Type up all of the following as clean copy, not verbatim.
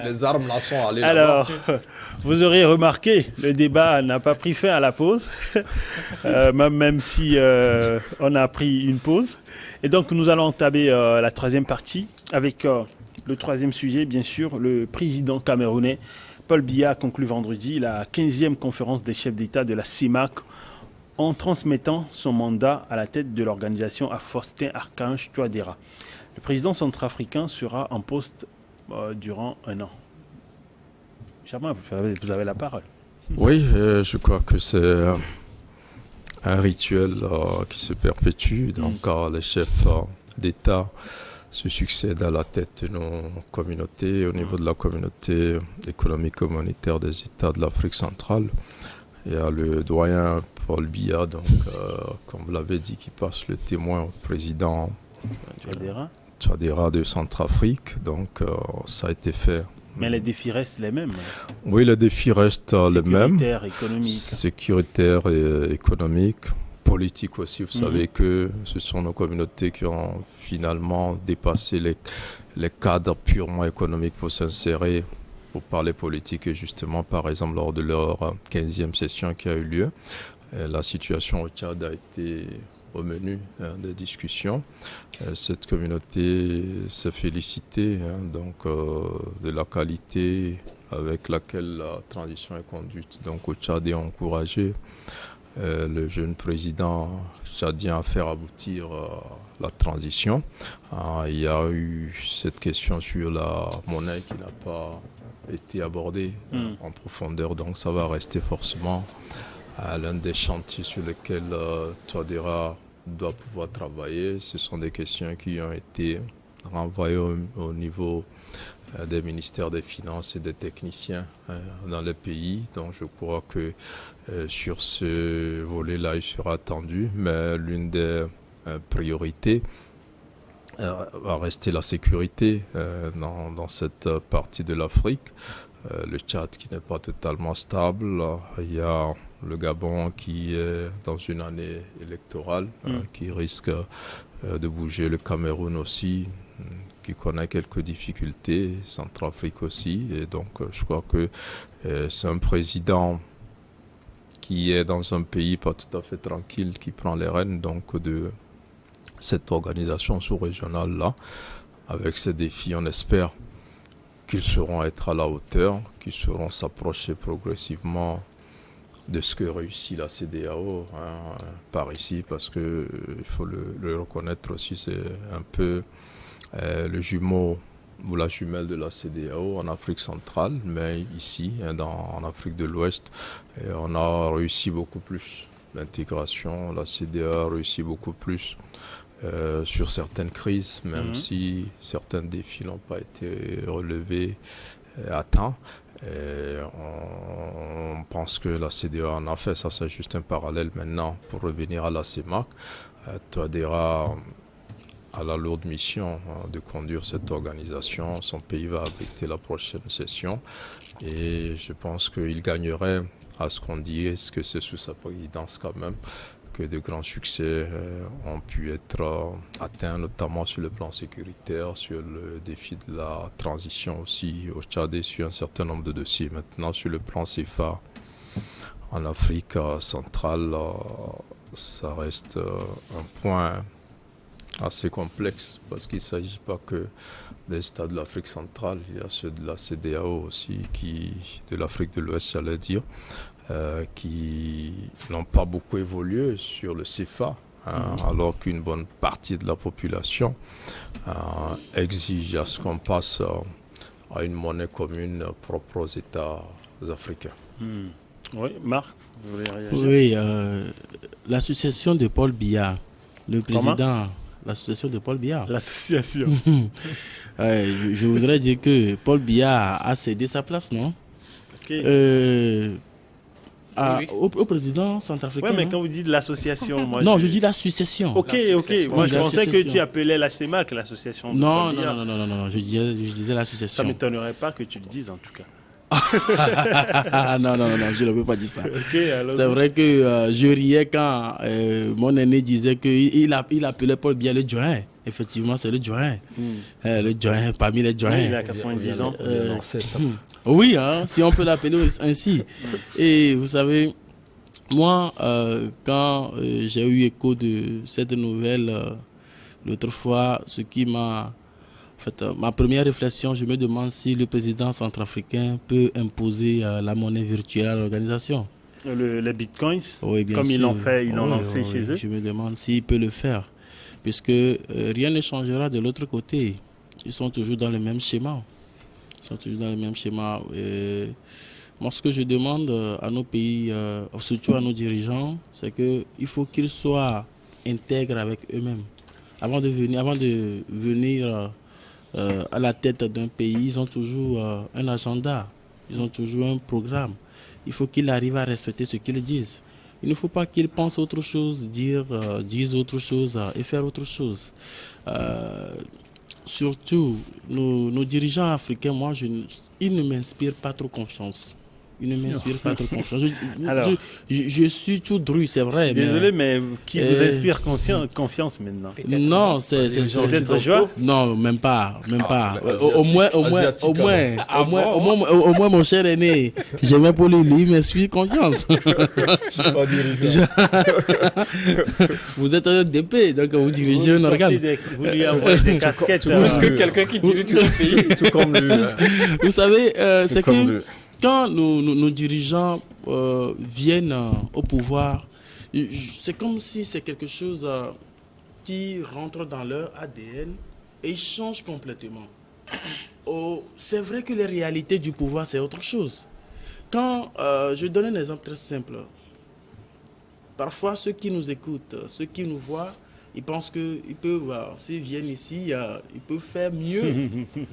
Les armes là sont allées Alors, là-bas. vous aurez remarqué, le débat n'a pas pris fin à la pause, même si on a pris une pause. Et donc, nous allons entamer la troisième partie avec le troisième sujet, bien sûr. Le président camerounais Paul Biya a conclu vendredi la 15e conférence des chefs d'État de la CEMAC en transmettant son mandat à la tête de l'organisation à Faustin Archange Touadéra. Le président centrafricain sera en poste durant un an. Germain, vous avez la parole. Oui, je crois que c'est un rituel qui se perpétue. Donc, les chefs d'État se succèdent à la tête de nos communautés. Au niveau de la communauté économique et monétaire des États de l'Afrique centrale, il y a le doyen Paul Biya, donc, comme vous l'avez dit, qui passe le témoin au président Touadéra de Centrafrique. Donc, ça a été fait. Mais les défis restent les mêmes. Oui, les défis restent les mêmes. Sécuritaire, économique. Sécuritaire et économique. Politique aussi. Vous savez que ce sont nos communautés qui ont finalement dépassé les cadres purement économiques pour s'insérer, pour parler politique. Et justement, par exemple, lors de leur 15e session qui a eu lieu, la situation au Tchad a été au menu des discussions. Cette communauté s'est félicitée de la qualité avec laquelle la transition est conduite. Donc au Tchad est encouragé le jeune président tchadien à faire aboutir la transition. Il y a eu cette question sur la monnaie qui n'a pas été abordée en profondeur, donc ça va rester forcément l'un des chantiers sur lesquels Touadéra doit pouvoir travailler. Ce sont des questions qui ont été renvoyées au niveau des ministères des Finances et des techniciens dans les pays. Donc je crois que sur ce volet-là, il sera attendu. Mais l'une des priorités va rester la sécurité dans cette partie de l'Afrique. Le Tchad qui n'est pas totalement stable. Il y a le Gabon qui est dans une année électorale, qui risque de bouger. Le Cameroun aussi, qui connaît quelques difficultés. Centrafrique aussi. Et donc, je crois que c'est un président qui est dans un pays pas tout à fait tranquille, qui prend les rênes donc, de cette organisation sous-régionale-là. Avec ces défis, on espère qu'ils sauront être à la hauteur, qu'ils sauront s'approcher progressivement de ce que réussit la CEDEAO par ici, parce que il faut le reconnaître aussi, c'est un peu le jumeau ou la jumelle de la CEDEAO en Afrique centrale, mais ici, en Afrique de l'Ouest, on a réussi beaucoup plus l'intégration. La CEDEAO a réussi beaucoup plus sur certaines crises, même si certains défis n'ont pas été relevés à temps. On pense que la CEDEAO en a fait, ça c'est juste un parallèle maintenant pour revenir à la CEMAC. Touadéra a la lourde mission de conduire cette organisation. Son pays va abriter la prochaine session et je pense qu'il gagnerait à ce qu'on dit, ce que c'est sous sa présidence quand même, que de grands succès ont pu être atteints, notamment sur le plan sécuritaire, sur le défi de la transition aussi au Tchad et sur un certain nombre de dossiers. Maintenant, sur le plan CFA, en Afrique centrale, ça reste un point assez complexe parce qu'il ne s'agit pas que des États de l'Afrique centrale, il y a ceux de la CEDEAO aussi, de l'Afrique de l'Ouest, j'allais dire, qui n'ont pas beaucoup évolué sur le CFA, alors qu'une bonne partie de la population exige à ce qu'on passe à une monnaie commune propre aux États africains. Oui, Marc, vous voulez réagir? Oui, l'association de Paul Biya, le président... L'association de Paul Biya. L'association. Je voudrais dire que Paul Biya a cédé sa place, non? Okay. Oui. Au président centrafricain. Oui, mais quand vous dites l'association, moi... Non, je dis la succession. Ok. Moi, je pensais que tu appelais la CEMAC, l'association. Non, je disais l'association. Ça ne m'étonnerait pas que tu le dises, en tout cas. non, je ne veux pas dire ça. Okay, c'est vrai que je riais quand mon aîné disait qu'il appelait Paul Biya le joint. effectivement, c'est le Djoin. Le Djoin, parmi les Djoins. Il a 90 ans. Oui, hein, si on peut l'appeler ainsi. Et vous savez, moi, quand j'ai eu écho de cette nouvelle l'autre fois, ce qui m'a... En fait, ma première réflexion, je me demande si le président centrafricain peut imposer la monnaie virtuelle à l'organisation. Les bitcoins, oui, bien comme sûr. Ils l'ont lancé chez eux. Je me demande s'il peut le faire. Puisque rien ne changera de l'autre côté. Ils sont toujours dans le même schéma. Moi, ce que je demande à nos pays, surtout à nos dirigeants, c'est qu'il faut qu'ils soient intègres avec eux-mêmes. Avant de venir à la tête d'un pays, ils ont toujours un agenda, ils ont toujours un programme. Il faut qu'ils arrivent à respecter ce qu'ils disent. Il ne faut pas qu'ils pensent autre chose, disent autre chose et faire autre chose. Surtout, nos dirigeants africains, moi, ils ne m'inspirent pas trop confiance. Il ne m'inspire pas trop confiance. Je suis tout dru, c'est vrai. Désolé, mais qui vous inspire confiance maintenant? Non, c'est peut-être Joie? Non, même pas. Au moins, mon cher aîné, j'aimais pour lui m'inspire confiance. Je suis pas dirigeant. Vous êtes un DP, donc vous dirigez un organe. Vous lui envoyez des casquettes. Plus que quelqu'un qui dirige tout le pays. Tout comme lui. Vous savez, c'est que quand nos dirigeants viennent au pouvoir, c'est comme si c'est quelque chose qui rentre dans leur ADN et ils changent complètement. C'est vrai que les réalités du pouvoir, c'est autre chose. Quand je donne un exemple très simple, parfois ceux qui nous écoutent, ceux qui nous voient, ils pensent qu'ils peuvent, s'ils viennent ici, ils peuvent faire mieux.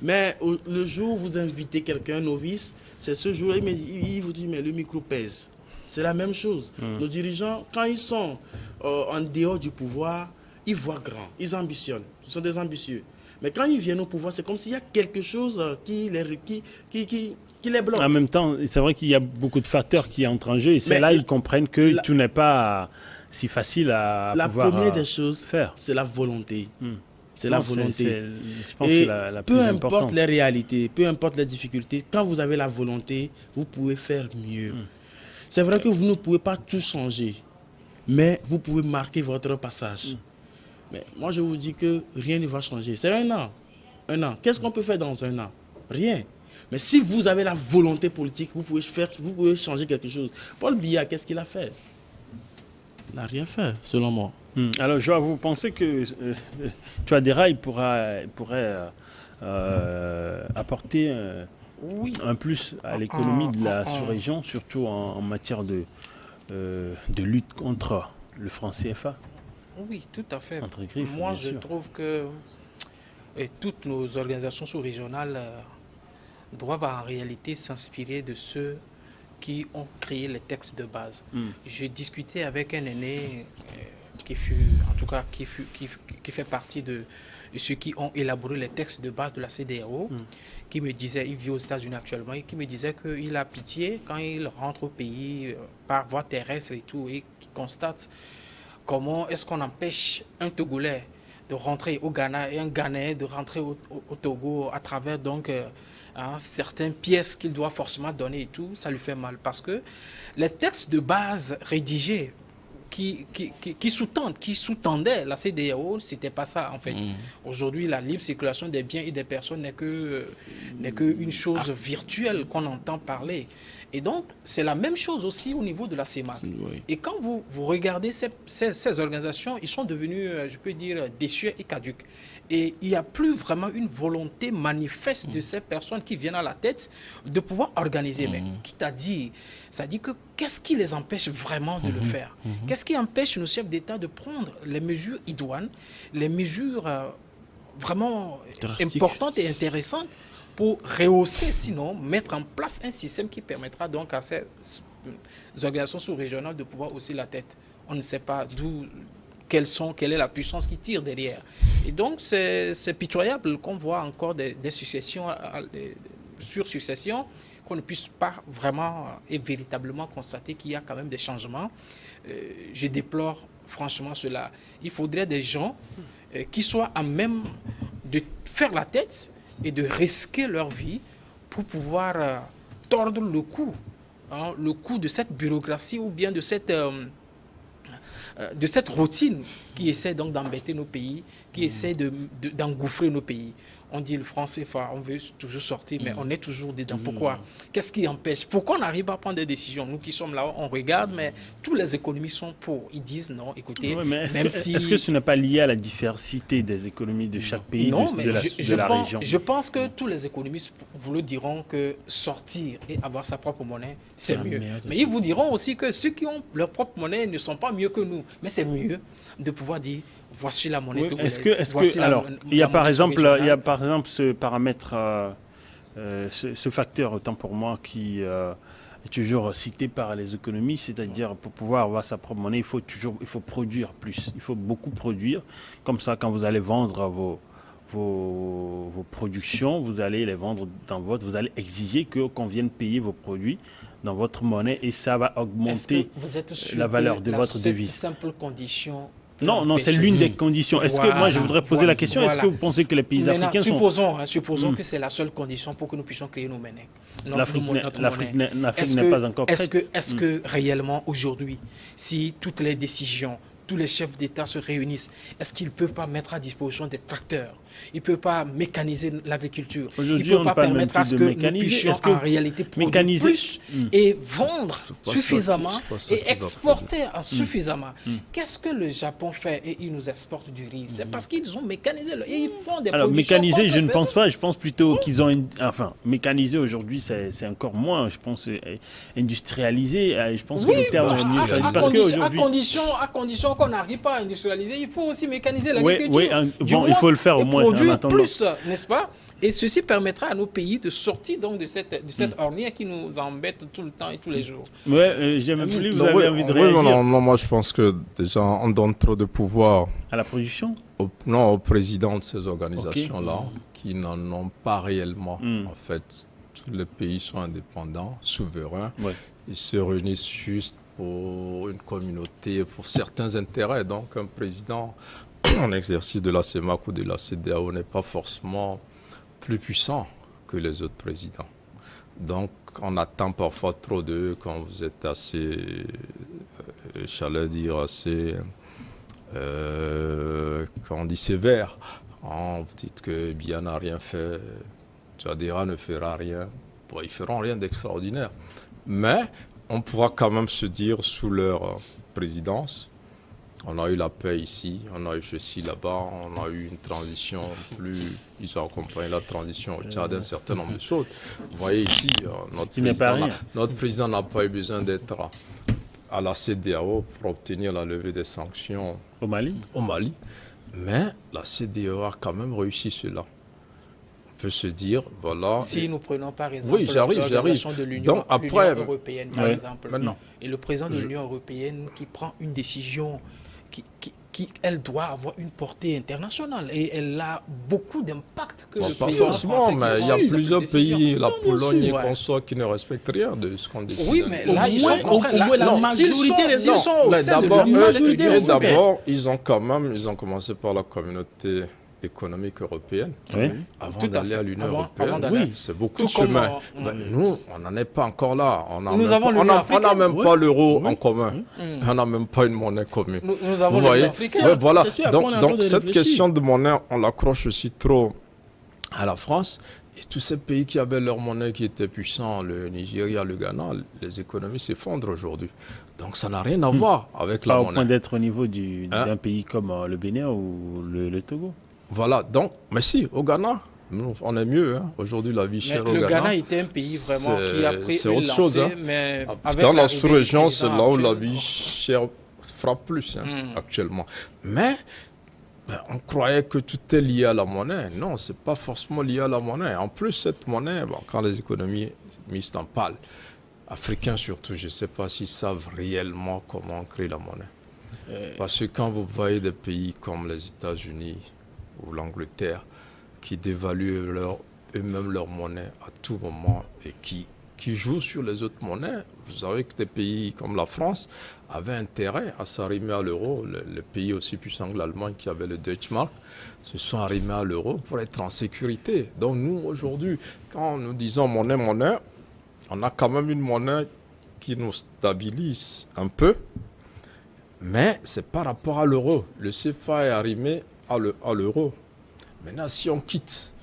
Mais le jour où vous invitez quelqu'un, un novice, c'est ce jour-là, il vous dit, mais le micro pèse. C'est la même chose. Nos dirigeants, quand ils sont en dehors du pouvoir, ils voient grand, ils ambitionnent. Ce sont des ambitieux. Mais quand ils viennent au pouvoir, c'est comme s'il y a quelque chose qui les bloque. En même temps, c'est vrai qu'il y a beaucoup de facteurs qui entrent en jeu et c'est là qu'ils comprennent que tout n'est pas si facile à pouvoir La première des choses, faire. C'est la volonté. C'est la volonté. Je pense que c'est la plus importante. Peu importe les réalités, peu importe les difficultés, quand vous avez la volonté, vous pouvez faire mieux. C'est vrai que vous ne pouvez pas tout changer, mais vous pouvez marquer votre passage. Mais moi, je vous dis que rien ne va changer. C'est un an. Qu'est-ce qu'on peut faire dans un an? Rien. Mais si vous avez la volonté politique, vous pouvez changer quelque chose. Paul Biya, qu'est-ce qu'il a fait? Il n'a rien fait, selon moi. Alors, Joa, vous pensez que Touadéra pourrait apporter un plus à l'économie de la sous-région, surtout en matière de lutte contre le franc CFA? Oui, tout à fait. Entre griffes, moi, je trouve que toutes nos organisations sous-régionales doivent en réalité s'inspirer de ceux qui ont créé les textes de base. J'ai discuté avec un aîné qui fait partie de ceux qui ont élaboré les textes de base de la CEDEAO, qui me disait, il vit aux États-Unis actuellement, et qui me disait qu'il a pitié quand il rentre au pays par voie terrestre et tout, et qui constate comment est-ce qu'on empêche un Togolais de rentrer au Ghana et un Ghanéen de rentrer au Togo à travers donc certaines pièces qu'il doit forcément donner et tout, ça lui fait mal parce que les textes de base rédigés qui sous-tendaient la CEDEAO, c'était pas ça en fait. Aujourd'hui, la libre circulation des biens et des personnes n'est que une chose virtuelle qu'on entend parler. Et donc, c'est la même chose aussi au niveau de la CEMAC. Oui. Et quand vous regardez ces organisations, ils sont devenus, je peux dire, désuets et caduques. Et il n'y a plus vraiment une volonté manifeste de ces personnes qui viennent à la tête de pouvoir organiser. Mais qui t'a dit, ça dit que qu'est-ce qui les empêche vraiment de le faire? Qu'est-ce qui empêche nos chefs d'État de prendre les mesures idoines, les mesures vraiment importantes et intéressantes pour rehausser, sinon mettre en place un système qui permettra donc à ces organisations sous-régionales de pouvoir hausser la tête. On ne sait pas quelle est la puissance qui tire derrière. Et donc, c'est pitoyable qu'on voit encore des successions sur succession, qu'on ne puisse pas vraiment et véritablement constater qu'il y a quand même des changements. Je déplore franchement cela. Il faudrait des gens qui soient à même de faire la tête et de risquer leur vie pour pouvoir tordre le cou de cette bureaucratie ou bien de cette routine qui essaie donc d'embêter nos pays, qui essaie d'engouffrer nos pays. On dit le franc CFA, on veut toujours sortir, mais on est toujours dedans. Pourquoi? Qu'est-ce qui empêche? Pourquoi on n'arrive pas à prendre des décisions? Nous qui sommes là, on regarde, mais tous les économies sont pour. Ils disent non, écoutez, est-ce que ce n'est pas lié à la diversité des économies de chaque pays, de la région? Je pense que tous les économistes vous le diront que sortir et avoir sa propre monnaie, c'est mieux. Mais ils vous diront aussi que ceux qui ont leur propre monnaie ne sont pas mieux que nous. Mais c'est mieux de pouvoir dire voici la monnaie. Il y a par exemple ce paramètre, ce facteur, autant pour moi, qui est toujours cité par les économistes, c'est-à-dire pour pouvoir avoir sa propre monnaie, il faut produire plus, il faut beaucoup produire. Comme ça, quand vous allez vendre vos productions, vous allez les vendre vous allez exiger qu'on vienne payer vos produits dans votre monnaie et ça va augmenter la valeur de votre devise. C'est une simple condition. Non, c'est l'une des conditions. Est-ce que moi je voudrais poser la question, est-ce que vous pensez que les pays africains supposons que c'est la seule condition pour que nous puissions créer nos monnaies. L'Afrique n'est pas encore prête. Est-ce que réellement aujourd'hui, si toutes les décisions, tous les chefs d'État se réunissent, est-ce qu'ils ne peuvent pas mettre à disposition des tracteurs? Ils ne peuvent pas mécaniser l'agriculture. Ils ne peuvent pas permettre à ce que nous puissions en réalité produire plus et vendre suffisamment et exporter suffisamment. Qu'est-ce que le Japon fait et ils nous exportent du riz? C'est parce qu'ils ont mécanisé. Et ils font des Alors mécaniser, je ne pense pas. Je pense plutôt qu'ils ont... mécaniser aujourd'hui, c'est encore moins. Je pense industrialiser. Je pense que le terme... À condition qu'on n'arrive pas à industrialiser, il faut aussi mécaniser l'agriculture. Oui, il faut le faire au moins. Produire plus, n'est-ce pas? Et ceci permettra à nos pays de sortir donc de cette ornière qui nous embête tout le temps et tous les jours. Oui, j'aime plus, vous avez envie de réagir. Non, moi je pense que déjà on donne trop de pouvoir à la production. Au président de ces organisations-là, qui n'en ont pas réellement. En fait, tous les pays sont indépendants, souverains. Ils se réunissent juste pour une communauté, pour certains intérêts. Donc un président en exercice de la CEMAC ou de la CEDEAO n'est pas forcément plus puissant que les autres présidents. Donc, on attend parfois trop d'eux quand vous êtes assez, j'allais dire, assez, quand on dit sévère. Vous dites que Biya n'a rien fait, Touadéra ne fera rien. Bon, ils ne feront rien d'extraordinaire. Mais on pourra quand même se dire, sous leur présidence, on a eu la paix ici, on a eu ceci là-bas, on a eu une transition ils ont accompagné la transition au Tchad d'un certain nombre de choses. Vous voyez ici, notre président n'a pas eu besoin d'être à la CEDEAO pour obtenir la levée des sanctions au Mali. Mais la CEDEAO a quand même réussi cela. On peut se dire, voilà... Si nous prenons par exemple l'organisation de l'Union européenne, par exemple, maintenant. Et le président de l'Union européenne qui prend une décision elle doit avoir une portée internationale et elle a beaucoup d'impact que le président français. Mais il y a plusieurs pays, la Pologne et consorts, qui ne respectent rien de ce qu'on décide. Oui, mais là, la majorité des gens sont au sein de l'Union. D'abord, ils ont commencé par la communauté économique européenne avant d'aller à l'Union européenne. C'est beaucoup de chemin. Nous, on n'en est pas encore là. On n'a même pas l'euro en commun. On n'a même pas une monnaie commune. Nous avons les Africains. Voilà. Donc cette question de monnaie, on l'accroche aussi trop à la France. Et tous ces pays qui avaient leur monnaie qui était puissant, le Nigeria, le Ghana, les économies s'effondrent aujourd'hui. Donc ça n'a rien à voir avec la monnaie. Pas au point d'être au niveau d'un pays comme le Bénin ou le Togo. Voilà, donc, mais si, au Ghana, on est mieux. Aujourd'hui, la vie chère au Ghana. Le Ghana était un pays vraiment qui a pris une lancée, chose, mais dans la sous-région, c'est là où la vie chère frappe plus actuellement. Mais on croyait que tout est lié à la monnaie. Non, ce n'est pas forcément lié à la monnaie. En plus, cette monnaie, quand les économistes en parlent, Africains surtout, je ne sais pas s'ils savent réellement comment créer la monnaie. Parce que quand vous voyez des pays comme les États-Unis, ou l'Angleterre, qui dévaluent eux-mêmes leur monnaie à tout moment et qui qui jouent sur les autres monnaies. Vous savez que des pays comme la France avaient intérêt à s'arrimer à l'euro. Les pays aussi puissants que l'Allemagne qui avaient le Deutschmark se sont arrimés à l'euro pour être en sécurité. Donc nous, aujourd'hui, quand nous disons monnaie, on a quand même une monnaie qui nous stabilise un peu, mais c'est par rapport à l'euro. Le CFA est arrimé à l'euro. Maintenant, si on quitte,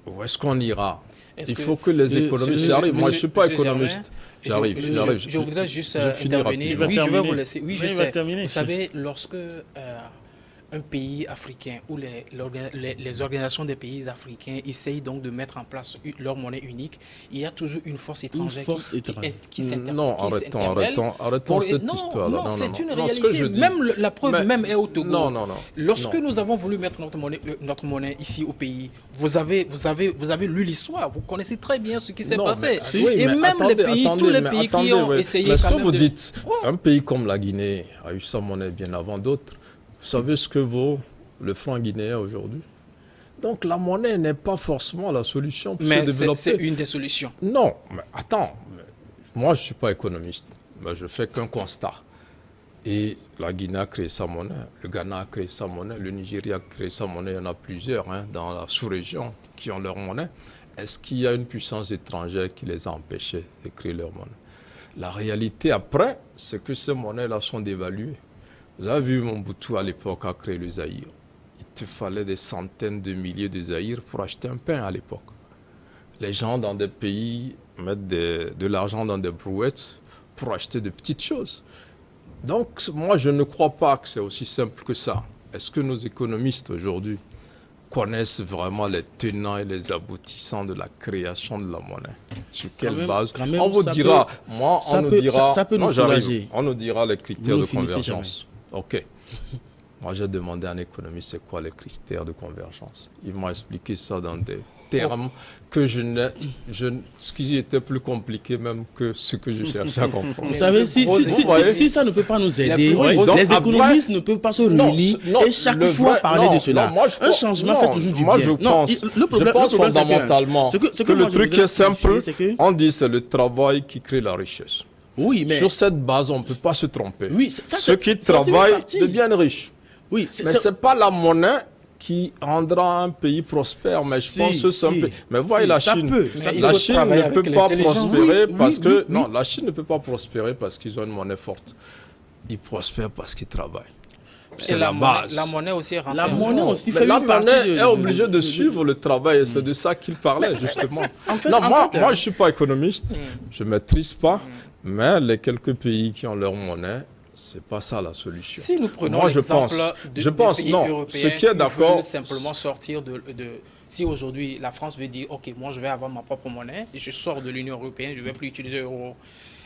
où est-ce qu'on ira? Il faut que les économistes arrivent. Moi, je ne suis pas économiste. J'arrive. Je voudrais juste intervenir. Oui, je vais vous laisser. Oui, je sais. Vous savez, lorsque un pays africain ou les organisations des pays africains essayent donc de mettre en place leur monnaie unique, il y a toujours une force étrangère qui s'interpelle. Non, arrêtons cette histoire-là. Non, c'est une réalité. Même la preuve même est au Togo. Non. Lorsque nous avons voulu mettre notre monnaie ici au pays, vous avez lu l'histoire, vous connaissez très bien ce qui s'est passé. Et même tous les pays qui ont essayé. Est-ce que vous dites, un pays comme la Guinée a eu sa monnaie bien avant d'autres? Vous savez ce que vaut le franc guinéen aujourd'hui? Donc la monnaie n'est pas forcément la solution pour se développer. Mais c'est une des solutions. Non, mais attends. Moi, je ne suis pas économiste. Mais je fais qu'un constat. Et la Guinée a créé sa monnaie, le Ghana a créé sa monnaie, le Nigeria a créé sa monnaie. Il y en a plusieurs dans la sous-région qui ont leur monnaie. Est-ce qu'il y a une puissance étrangère qui les a empêchés de créer leur monnaie? La réalité après, c'est que ces monnaies-là sont dévaluées. Vous avez vu Mobutu à l'époque a créé le Zaïre. Il te fallait des centaines de milliers de Zaïre pour acheter un pain à l'époque. Les gens dans des pays mettent de l'argent dans des brouettes pour acheter de petites choses. Donc moi je ne crois pas que c'est aussi simple que ça. Est-ce que nos économistes aujourd'hui connaissent vraiment les tenants et les aboutissants de la création de la monnaie? Sur quelle base? On vous dira, ça peut nous soulager. On nous dira les critères de convergence. Ok. Moi, j'ai demandé à un économiste c'est quoi les critères de convergence. Il m'a expliqué ça dans des termes que ce qui était plus compliqué même que ce que je cherchais à comprendre. Vous savez, si ça ne peut pas nous aider, les économistes ne peuvent pas se réunir et chaque fois parler de cela. Un changement fait toujours du bien. Moi, je pense fondamentalement que le truc est simple. On dit c'est le travail qui crée la richesse. Oui, mais sur cette base, on ne peut pas se tromper. Oui, ceux qui travaillent deviennent riches. Oui, mais ce n'est pas la monnaie qui rendra un pays prospère. Mais je pense que c'est un pays. Mais voyez la Chine. La Chine ne peut pas prospérer parce que... Non, la Chine ne peut pas prospérer parce qu'ils ont une monnaie forte. Ils prospèrent parce qu'ils travaillent. C'est la base. La monnaie aussi est La monnaie aussi fait une partie. La monnaie est obligée de suivre le travail. C'est de ça qu'il parlait, justement. Moi, je ne suis pas économiste. Je ne maîtrise pas. Mais les quelques pays qui ont leur monnaie, ce n'est pas ça la solution. Si nous prenons l'exemple des pays européens qui veulent simplement sortir de... Si aujourd'hui la France veut dire, ok, moi je vais avoir ma propre monnaie, et je sors de l'Union européenne, je ne vais plus utiliser l'euro.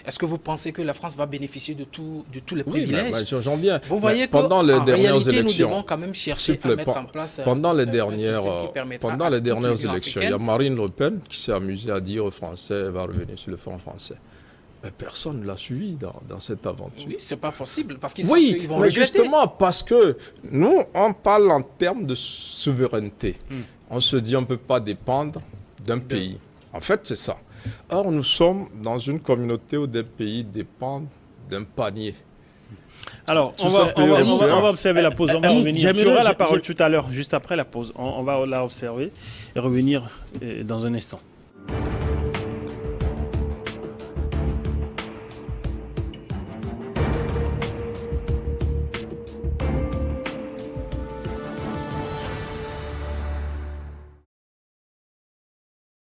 Est-ce que vous pensez que la France va bénéficier de tous les privilèges? Oui, j'en viens. Vous voyez pendant les dernières élections, nous devons quand même chercher à mettre en place pendant les dernières élections, il y a Marine Le Pen qui s'est amusée à dire aux Français, elle va revenir sur le franc français. Mais personne ne l'a suivi dans cette aventure. Oui, c'est pas possible parce qu'ils vont regretter. Justement parce que nous, on parle en termes de souveraineté. On se dit on ne peut pas dépendre d'un pays. En fait, c'est ça. Or, nous sommes dans une communauté où des pays dépendent d'un panier. Alors, on va observer la pause. On va revenir. Tu auras la parole tout à l'heure, juste après la pause. On va la observer et revenir dans un instant.